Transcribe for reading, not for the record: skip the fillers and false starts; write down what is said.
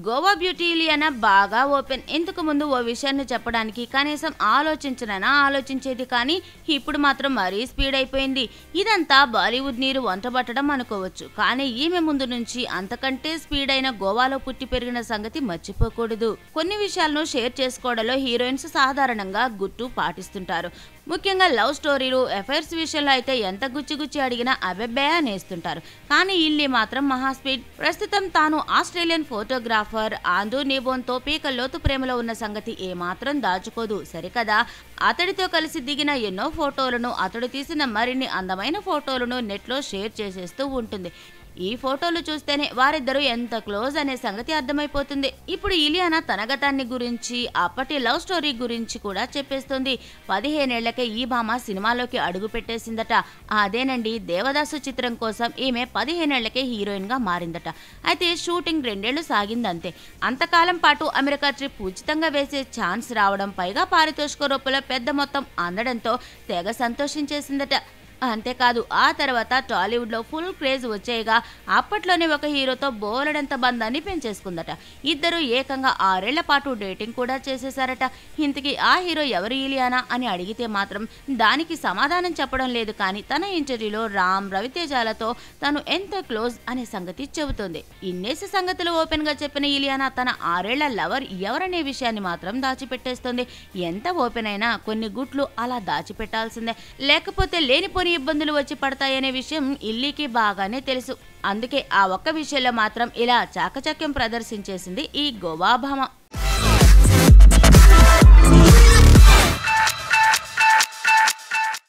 Goa beauty Ileana బాగా open. ఇంతకు ముందు ఓ విషయాన్ని చెప్పడానికి కనీసం ఆలోచించేది, కానీ ఇప్పుడు మాత్రం మరీ స్పీడ్ అయిపోయింది. ఇదంతా బాలీవుడ్ నీరు వంటబట్టడం అనుకోవచ్చు, కానీ ఈమె ముందు నుంచి అంతకంటే స్పీడ్ అయిన గోవాలో పుట్టి పెరిగిన సంగతి మర్చిపోకూడదు. కొన్ని విషయాలను షేర్ చేసుకోవడంలో హీరోయిన్స్ సాధారణంగా గుట్టు పాటిస్తుంటారు. ముఖ్యంగా లవ్ స్టోరీలు, అఫైర్స్ విషయంలో అయితే ఎంత గుచ్చి అడిగినా అబెబ్బే అనేస్తుంటారు. కానీ ఇల్లి మాత్రం మహాస్పీడ్. ప్రస్తుతం తాను ఆస్ట్రేలియన్ ఫోటోగ్రాఫర్ ఆండ్రూ నీబోన్తో పీకల్లోతు ప్రేమలో ఉన్న సంగతి ఏమాత్రం దాచుకోదు. సరికదా, అతడితో కలిసి దిగిన ఎన్నో ఫోటోలను, అతడు తీసిన మరిన్ని అందమైన ఫోటోలను నెట్లో షేర్ చేసేస్తూ ఉంటుంది. ఈ ఫోటోలు చూస్తేనే వారిద్దరూ ఎంత క్లోజ్ అనే సంగతి అర్థమైపోతుంది. ఇప్పుడు ఇలియానా తన గతాన్ని గురించి, అప్పటి లవ్ స్టోరీ గురించి కూడా చెప్పేస్తుంది. 15 ఏళ్లకే ఈ భామ సినిమాలోకి అడుగు పెట్టేసిందట. అదేనండి, దేవదాసు చిత్రం కోసం ఈమె 15 ఏళ్లకే హీరోయిన్ గా మారిందట. అయితే షూటింగ్ 2 ఏళ్లు సాగిందంతే. అంతకాలం పాటు అమెరికా ట్రిప్ ఉచితంగా వేసే ఛాన్స్ రావడం, పైగా పారితోషిక రూపంలో పెద్ద మొత్తం అందడంతో తెగ సంతోషించేసిందట. అంతేకాదు, ఆ తర్వాత టాలీవుడ్ లో ఫుల్ క్రేజ్ వచ్చేయగా అప్పట్లోనే ఒక హీరోతో బోలెడంత బంధాన్ని పెంచేసుకుందట. ఇద్దరు ఏకంగా 6 ఏళ్ల పాటు డేటింగ్ కూడా చేసేశారట. ఇంతకీ ఆ హీరో ఎవరు ఇలియానా అని అడిగితే మాత్రం దానికి సమాధానం చెప్పడం లేదు. కానీ తన ఇంటర్వ్యూలో రామ్, రవితేజాలతో తను ఎంత క్లోజ్ అనే సంగతి చెబుతుంది. ఇన్నేసి సంగతులు ఓపెన్ గా చెప్పిన ఇలియానా తన 6 ఏళ్ల లవర్ ఎవరనే విషయాన్ని మాత్రం దాచిపెట్టేస్తుంది. ఎంత ఓపెన్ అయినా కొన్ని గుట్లు అలా దాచిపెట్టాల్సిందే, లేకపోతే లేనిపోని ఇబ్బందులు వచ్చి పడతాయనే విషయం ఇల్లీకి బాగానే తెలుసు. అందుకే ఆ ఒక్క విషయంలో మాత్రం ఇలా చాకచక్యం ప్రదర్శించేసింది ఈ గోవా భామ.